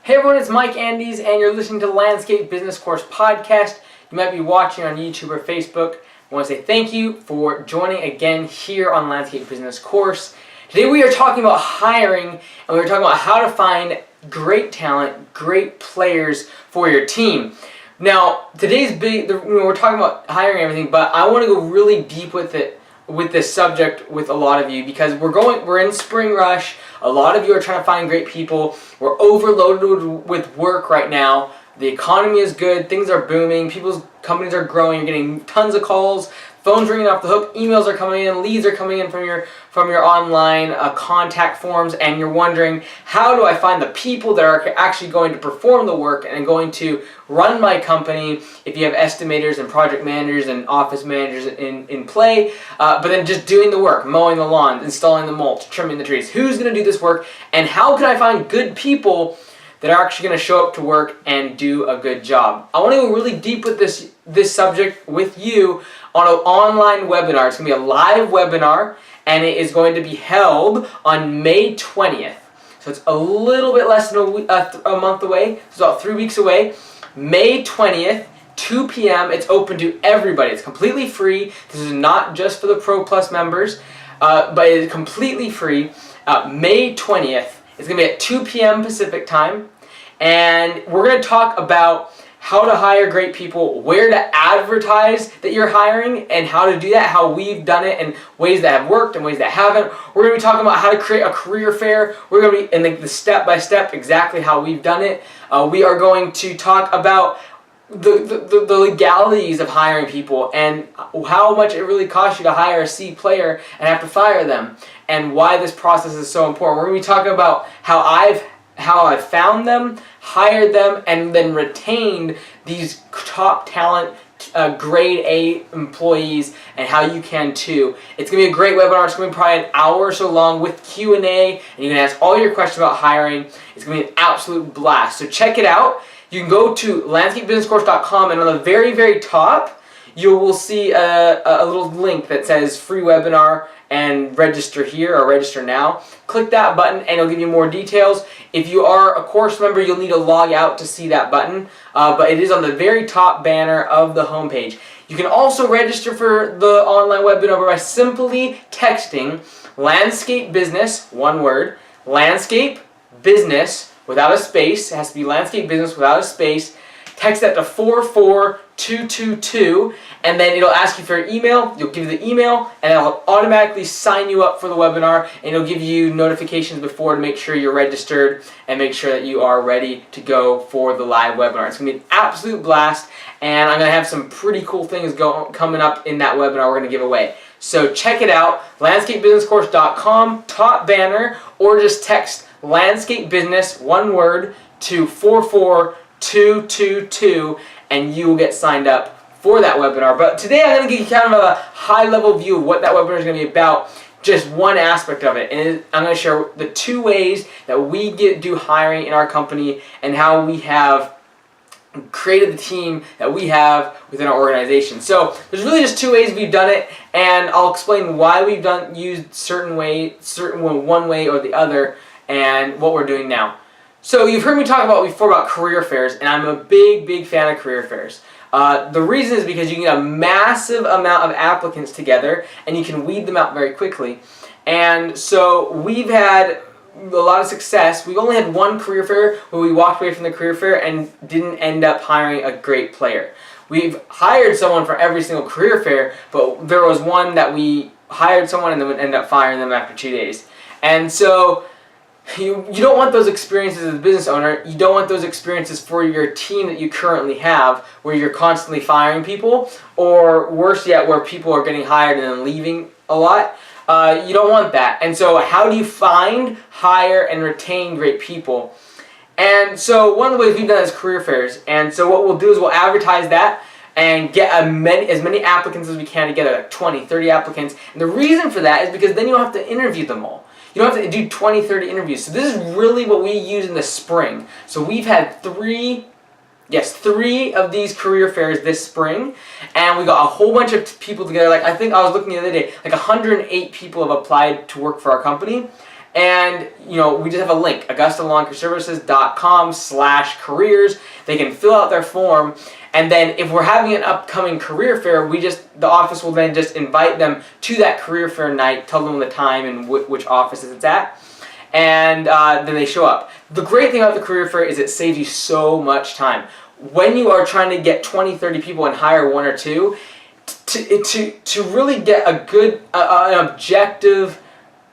Hey everyone, it's Mike Andes, and you're listening to the Landscape Business Course podcast. You might be watching on YouTube or Facebook. I want to say thank you for joining again here on Landscape Business Course. Today we are talking about hiring, and we're talking about how to find great talent, great players for your team. Now, today's we're talking about hiring and everything, but I want to go really deep with it, with this subject with a lot of you, because we're in spring rush. A lot of you are trying to find great people. We're overloaded with work right now. The economy is good. Things are booming. People's companies are growing. You're getting tons of calls. Phones ringing off the hook. Emails are coming in. Leads are coming in from your online contact forms, and you're wondering, how do I find the people that are actually going to perform the work and going to run my company? If you have estimators and project managers and office managers in play, but then just doing the work, mowing the lawn, installing the mulch, trimming the trees. Who's going to do this work, and how can I find good people that are actually going to show up to work and do a good job? I want to go really deep with this subject with you on an online webinar. It's going to be a live webinar, and it is going to be held on May 20th. So it's a little bit less than a month away. It's about 3 weeks away. May 20th, 2 p.m. It's open to everybody. It's completely free. This is not just for the Pro Plus members, but it is completely free. May 20th. It's going to be at 2 p.m. Pacific time, and we're going to talk about how to hire great people, where to advertise that you're hiring, and how to do that, how we've done it, and ways that have worked and ways that haven't. We're going to be talking about how to create a career fair. We're going to be in the step-by-step exactly how we've done it. We are going to talk about the legalities of hiring people and how much it really costs you to hire a C player and have to fire them, and why this process is so important. We're going to be talking about how I've found them, hired them, and then retained these top talent, grade A employees, and how you can too. It's going to be a great webinar. It's going to be probably an hour or so long with Q&A, and you can ask all your questions about hiring. It's going to be an absolute blast. So check it out. You can go to landscapebusinesscourse.com, and on the very, very top, you will see a little link that says free webinar and register here or register now. Click that button and it'll give you more details. If you are a course member, you'll need to log out to see that button, but it is on the very top banner of the homepage. You can also register for the online webinar by simply texting Landscape Business, one word, Landscape Business without a space. It has to be Landscape Business without a space. Text that to 44222, and then it'll ask you for your email. You'll give the email, and it'll automatically sign you up for the webinar, and it'll give you notifications before to make sure you're registered and make sure that you are ready to go for the live webinar. It's going to be an absolute blast, and I'm going to have some pretty cool things coming up in that webinar we're going to give away. So check it out, landscapebusinesscourse.com, top banner, or just text Landscape Business, one word, to 44222, and you will get signed up for that webinar. But today I'm going to give you kind of a high-level view of what that webinar is going to be about, just one aspect of it. And I'm going to share the 2 ways that we do hiring in our company and how we have created the team that we have within our organization. So there's really just 2 ways we've done it, and I'll explain why we've used one way or the other, and what we're doing now. So you've heard me talk before about career fairs, and I'm a big fan of career fairs. The reason is because you can get a massive amount of applicants together, and you can weed them out very quickly. And so we've had a lot of success. We've only had one career fair where we walked away from the career fair and didn't end up hiring a great player. We've hired someone for every single career fair, but there was one that we hired someone and then would end up firing them after 2 days. And so you don't want those experiences as a business owner. You don't want those experiences for your team that you currently have, where you're constantly firing people, or worse yet, where people are getting hired and then leaving a lot. You don't want that. And so how do you find, hire, and retain great people? And so one of the ways we've done is career fairs. And so what we'll do is we'll advertise that and get as many applicants as we can together, like 20, 30 applicants. And the reason for that is because then you don't have to interview them all. You don't have to do 20, 30 interviews. So this is really what we use in the spring. So we've had 3 of these career fairs this spring, and we got a whole bunch of people together. Like, I think I was looking the other day, like 108 people have applied to work for our company, And we just have a link, AugustaLawnCareServices.com/careers. They can fill out their form, and then if we're having an upcoming career fair, the office will then just invite them to that career fair night, tell them the time and which offices it's at, and then they show up. The great thing about the career fair is it saves you so much time. When you are trying to get 20, 30 people and hire one or two, to really get a good, an objective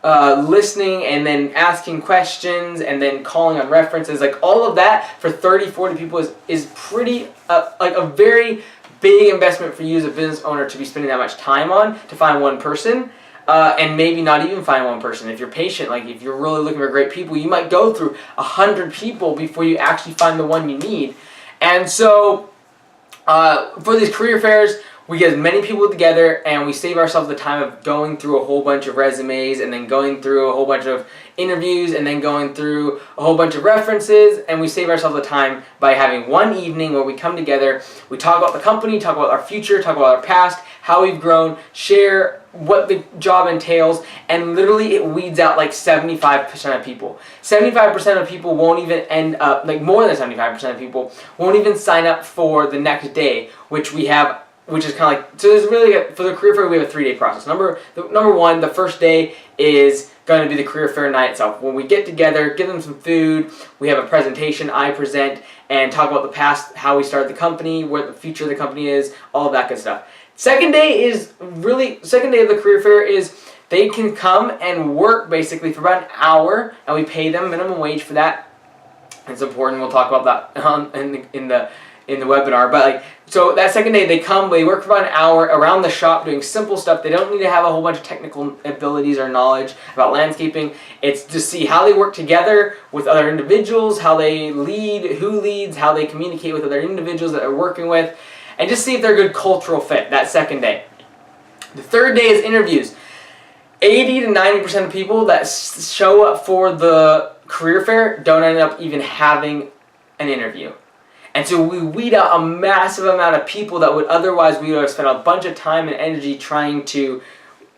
listening and then asking questions and then calling on references, like all of that for 30, 40 people is pretty, like a very big investment for you as a business owner to be spending that much time on to find one person. And maybe not even find one person. If you're patient, like if you're really looking for great people, you might go through 100 people before you actually find the one you need. And so for these career fairs, we get as many people together and we save ourselves the time of going through a whole bunch of resumes and then going through a whole bunch of interviews and then going through a whole bunch of references, and we save ourselves the time by having one evening where we come together, we talk about the company, talk about our future, talk about our past, how we've grown, share what the job entails, and literally it weeds out like 75% of people. 75% of people won't even end up, like more than 75% of people won't even sign up for the next day, which is kind of like, so there's really, for the career fair, we have a 3-day process. Number one, the first day is going to be the career fair night itself. When we get together, give them some food, we have a presentation, I present, and talk about the past, how we started the company, what the future of the company is, all of that good stuff. Second day of the career fair is they can come and work basically for about an hour, and we pay them minimum wage for that. It's important. We'll talk about that in the webinar. But so that second day they come, they work for about an hour around the shop doing simple stuff. They don't need to have a whole bunch of technical abilities or knowledge about landscaping. It's to see how they work together with other individuals, how they lead, who leads, how they communicate with other individuals that they're working with, and just see if they're a good cultural fit that second day. The third day is interviews. 80 to 90% of people that show up for the career fair don't end up even having an interview. And so we weed out a massive amount of people that we would have spent a bunch of time and energy trying to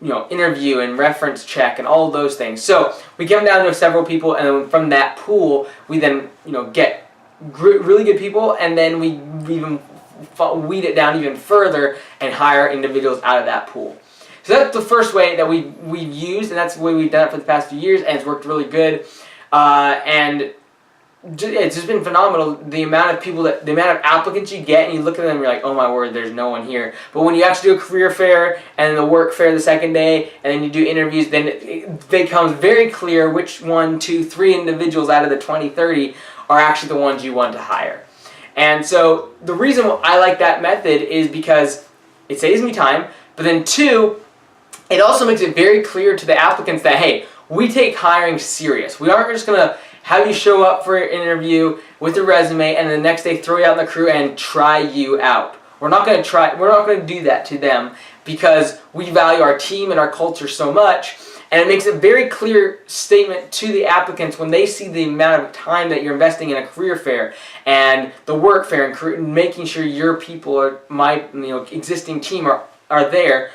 interview and reference check and all of those things. So we come down to several people, and then from that pool, we then get really good people, and then we even weed it down even further and hire individuals out of that pool. So that's the first way that we've used, and that's the way we've done it for the past few years, and it's worked really good. And it's just been phenomenal, the amount of applicants you get, and you look at them and you're like, oh my word, there's no one here. But when you actually do a career fair and the work fair the second day, and then you do interviews, then it becomes very clear which 1, 2, 3 individuals out of the 20, 30 are actually the ones you want to hire. And so the reason I like that method is because it saves me time, but then 2, it also makes it very clear to the applicants that, hey, we take hiring serious. We aren't just going to have you show up for an interview with a resume and the next day throw you out in the crew and try you out. We're not going to do that to them, because we value our team and our culture so much, and it makes a very clear statement to the applicants when they see the amount of time that you're investing in a career fair and the work fair and making sure your people or my existing team are there.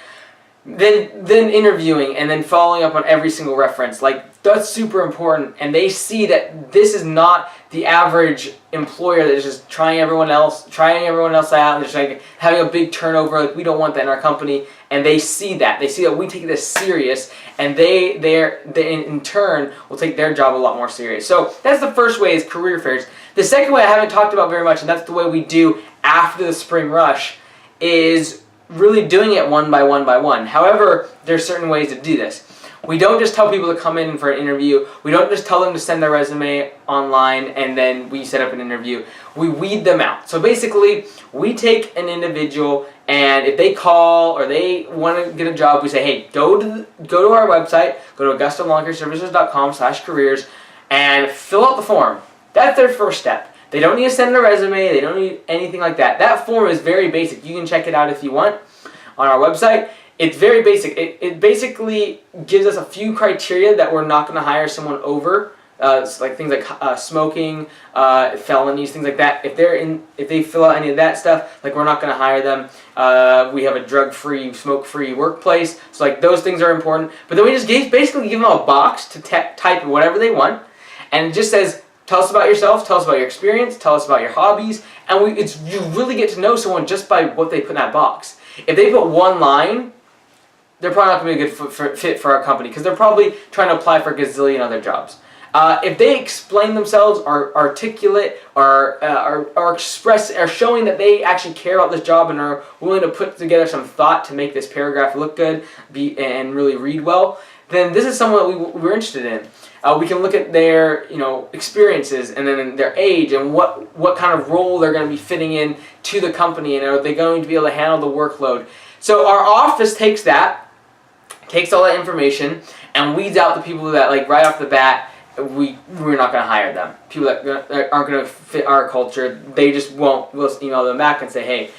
Then interviewing and then following up on every single reference, that's super important, and they see that this is not the average employer that is just trying everyone else out and just having a big turnover. We don't want that in our company, and they see that we take this serious, and they in turn will take their job a lot more serious. So that's the first way, is career fairs. The second way I haven't talked about very much, and that's the way we do after the spring rush, is really doing it one by one by one. However, there's certain ways to do this. We don't just tell people to come in for an interview. We don't just tell them to send their resume online and then we set up an interview. We weed them out. So basically, we take an individual, and if they call or they want to get a job, we say, hey, go to our website, go to AugustaLawnCareServices.com/careers, and fill out the form. That's their first step. They don't need to send a resume. They don't need anything like that. That form is very basic. You can check it out if you want on our website. It's very basic. It basically gives us a few criteria that we're not going to hire someone over like things like smoking, felonies, things like that. If they fill out any of that stuff, like we're not going to hire them. We have a drug-free, smoke-free workplace, so like those things are important. But then we just basically give them a box to type whatever they want, and it just says, tell us about yourself, tell us about your experience, tell us about your hobbies, and you really get to know someone just by what they put in that box. If they put one line, they're probably not going to be a good fit for our company because they're probably trying to apply for a gazillion other jobs. If they explain themselves, are articulate, are showing that they actually care about this job and are willing to put together some thought to make this paragraph look good and really read well, then this is someone that we're interested in. We can look at their experiences and then their age and what kind of role they're going to be fitting in to the company, and are they going to be able to handle the workload. So our office takes all that information and weeds out the people that, like, right off the bat, we're not going to hire them. People that aren't going to fit our culture, they just won't. We'll email them back and say, hey,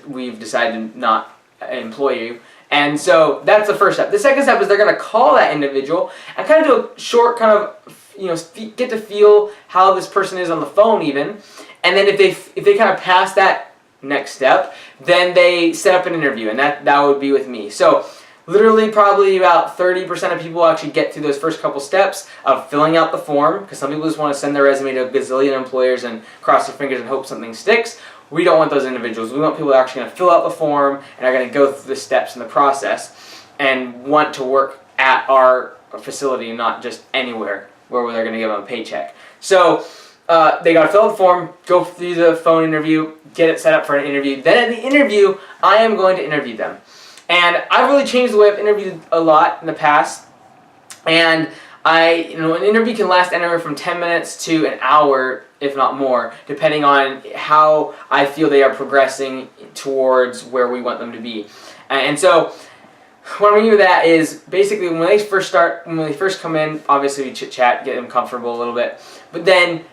we've decided to not employ you. And so that's the first step. The second step is they're going to call that individual and kind of do a short kind of, get to feel how this person is on the phone even. And then if they kind of pass that next step, then they set up an interview, and that would be with me. So literally probably about 30% of people actually get through those first couple steps of filling out the form, because some people just want to send their resume to a gazillion employers and cross their fingers and hope something sticks. We don't want those individuals. We want people that are actually going to fill out the form and are going to go through the steps in the process and want to work at our facility and not just anywhere where they're going to give them a paycheck. So they got to fill out the form, go through the phone interview, get it set up for an interview. Then at the interview, I am going to interview them. And I've really changed the way I've interviewed a lot in the past. And an interview can last anywhere from 10 minutes to an hour, if not more, depending on how I feel they are progressing towards where we want them to be. And so what I mean with that is basically when they first come in, obviously we chit-chat, get them comfortable a little bit. But then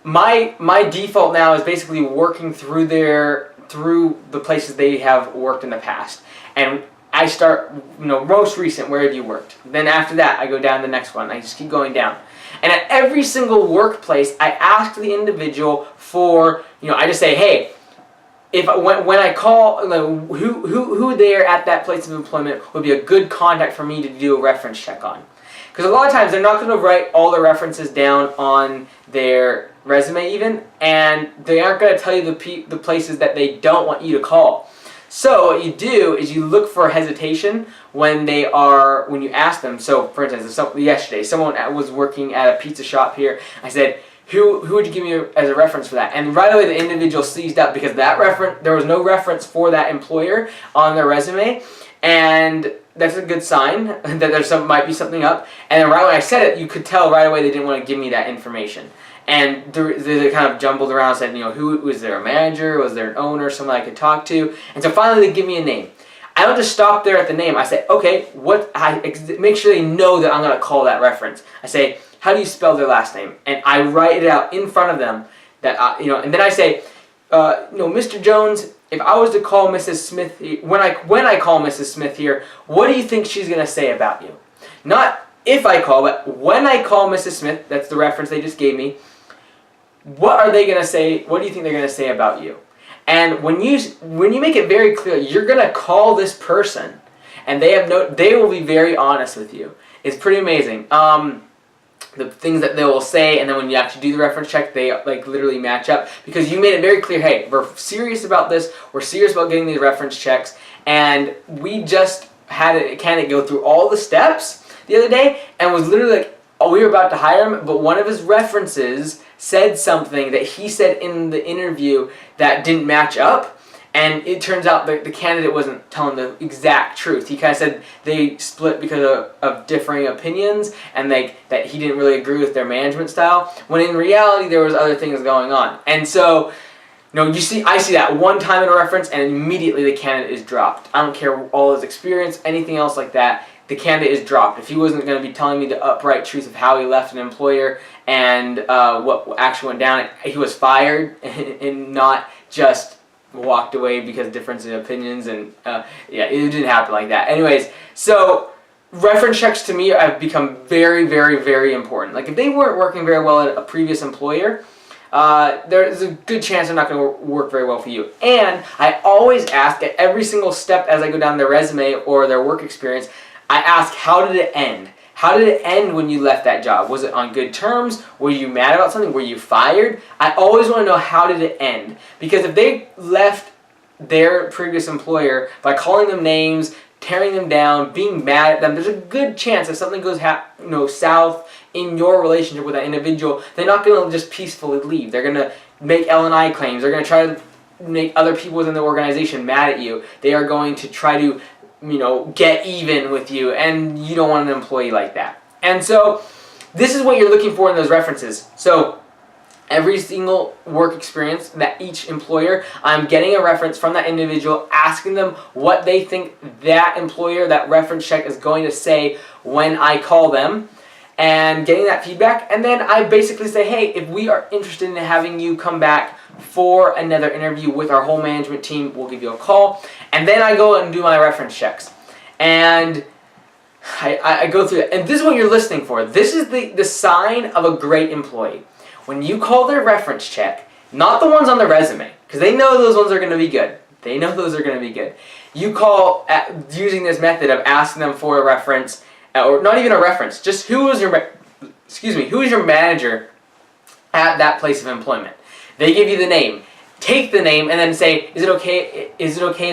my default now is basically working through the places they have worked in the past. And I start, most recent, where have you worked? Then after that, I go down to the next one. I just keep going down. And at every single workplace, I ask the individual for, I just say, hey, when I call, who there at that place of employment would be a good contact for me to do a reference check on? Because a lot of times they're not going to write all the references down on their resume even, and they aren't going to tell you the places that they don't want you to call. So what you do is you look for hesitation when you ask them. So for instance, yesterday someone was working at a pizza shop here. I said, who would you give me as a reference for that? And right away the individual seized up because there was no reference for that employer on their resume, and that's a good sign that might be something up. And then right when I said it, you could tell right away they didn't want to give me that information. And they kind of jumbled around and said, who was there, a manager? Was there an owner, someone I could talk to? And so finally they give me a name. I don't just stop there at the name. I say, okay, make sure they know that I'm going to call that reference. I say, how do you spell their last name? And I write it out in front of them. And then I say, Mr. Jones, if I was to call Mrs. Smith, when I call Mrs. Smith here, what do you think she's going to say about you? Not if I call, but when I call Mrs. Smith, that's the reference they just gave me, what are they going to say? What do you think they're going to say about you? And when you make it very clear, you're going to call this person, and they will be very honest with you. It's pretty amazing. The things that they will say, and then when you actually do the reference check, they literally match up because you made it very clear. Hey, we're serious about this. We're serious about getting these reference checks, and we just had a candidate go through all the steps the other day, and was literally like, oh, we were about to hire him, but one of his references said something that he said in the interview that didn't match up, and it turns out that the candidate wasn't telling the exact truth. He kind of said they split because of differing opinions, and that he didn't really agree with their management style, when in reality there was other things going on. And so, I see that one time in a reference, and immediately the candidate is dropped. I don't care all his experience, anything else like that. The candidate is dropped. If he wasn't going to be telling me the upright truth of how he left an employer and what actually went down, he was fired and not just walked away because of difference in opinions. And it didn't happen like that. Anyways, so reference checks to me have become very, very, very important. Like if they weren't working very well at a previous employer, there's a good chance they're not going to work very well for you. And I always ask at every single step as I go down their resume or their work experience, I ask, how did it end? How did it end when you left that job? Was it on good terms? Were you mad about something? Were you fired? I always want to know, how did it end? Because if they left their previous employer by calling them names, tearing them down, being mad at them, there's a good chance if something goes south in your relationship with that individual, they're not going to just peacefully leave. They're going to make L&I claims. They're going to try to make other people within the organization mad at you. They are going to try to, get even with you, and you don't want an employee like that. And so this is what you're looking for in those references. So every single work experience that each employer, I'm getting a reference from that individual, asking them what they think that employer, that reference check is going to say when I call them, and getting that feedback. And then I basically say, hey, if we are interested in having you come back for another interview with our whole management team, we'll give you a call. And then I go and do my reference checks. And I go through it. And this is what you're listening for. This is the sign of a great employee. When you call their reference check, not the ones on the resume, because they know those ones are going to be good. They know those are going to be good. You call using this method of asking them for a reference, or not even a reference, just who is your manager at that place of employment. They give you the name. Take the name and then say, is it okay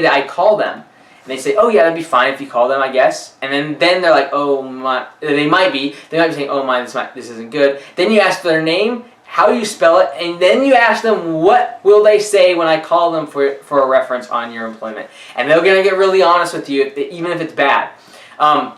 that I call them? And they say, oh yeah, that'd be fine if you call them, I guess. And then they're like, oh my, they might be saying, oh my, this isn't good. Then you ask for their name, how you spell it, and then you ask them, what will they say when I call them for a reference on your employment? And they're going to get really honest with you, even if it's bad.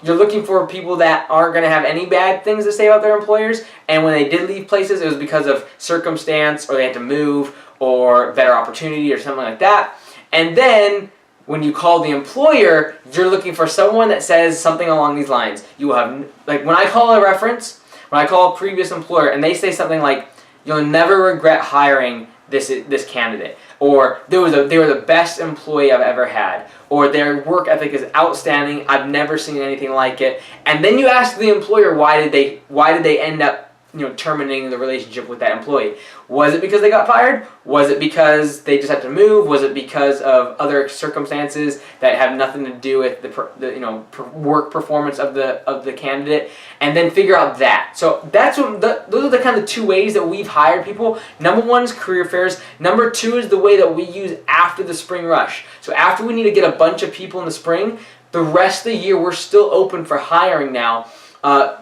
You're looking for people that aren't going to have any bad things to say about their employers, and when they did leave places, it was because of circumstance, or they had to move, or better opportunity, or something like that. And then, when you call the employer, you're looking for someone that says something along these lines. You will have, like when I call a reference, when I call a previous employer, and they say something like, you'll never regret hiring this candidate, or they were the best employee I've ever had, or their work ethic is outstanding, I've never seen anything like it. And then you ask the employer, why did they end up terminating the relationship with that employee? Was it because they got fired? Was it because they just had to move? Was it because of other circumstances that have nothing to do with the work performance of the candidate? And then figure out that. So those are the kind of two ways that we've hired people. Number one is career fairs. Number two is the way that we use after the spring rush. So after we need to get a bunch of people in the spring, the rest of the year we're still open for hiring now.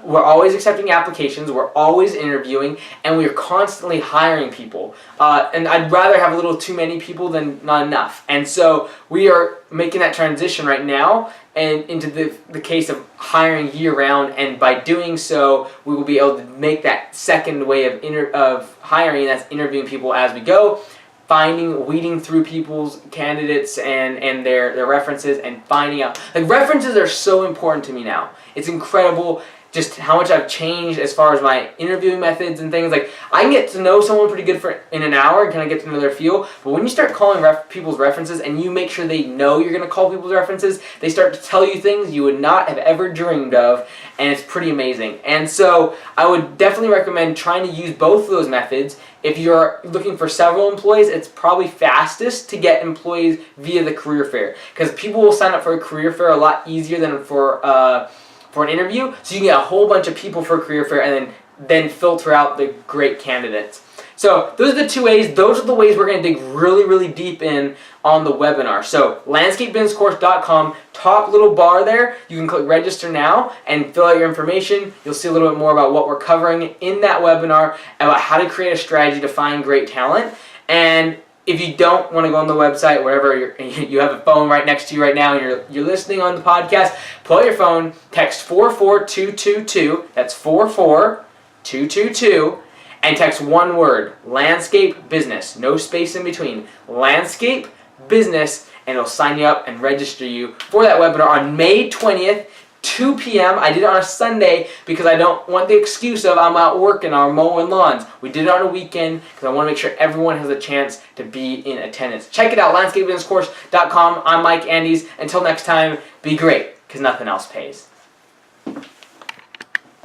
We're always accepting applications, we're always interviewing, and we're constantly hiring people. And I'd rather have a little too many people than not enough. And so we are making that transition right now and into the case of hiring year-round, and by doing so, we will be able to make that second way of hiring, that's interviewing people as we go, weeding through people's candidates and their references, and finding out. Like, references are so important to me now. It's incredible just how much I've changed as far as my interviewing methods and things. Like, I can get to know someone pretty good in an hour and kind of get to know their feel, but when you start calling people's references and you make sure they know you're going to call people's references, they start to tell you things you would not have ever dreamed of, and it's pretty amazing. And so I would definitely recommend trying to use both of those methods. If you're looking for several employees, it's probably fastest to get employees via the career fair, because people will sign up for a career fair a lot easier than for an interview. So you can get a whole bunch of people for a career fair and then filter out the great candidates. So those are the two ways. Those are the ways we're going to dig really, really deep in on the webinar. So landscapebusinesscourse.com, top little bar there, you can click register now and fill out your information. You'll see a little bit more about what we're covering in that webinar, about how to create a strategy to find great talent. And if you don't want to go on the website, wherever you have a phone right next to you right now and you're listening on the podcast, pull out your phone, text 44222, that's 44222, and text one word, landscape business, no space in between, landscape business, and it'll sign you up and register you for that webinar on May 20th, 2 p.m. I did it on a Sunday because I don't want the excuse of I'm out working or mowing lawns. We did it on a weekend because I want to make sure everyone has a chance to be in attendance. Check it out, landscapebusinesscourse.com. I'm Mike Andes. Until next time, be great, because nothing else pays.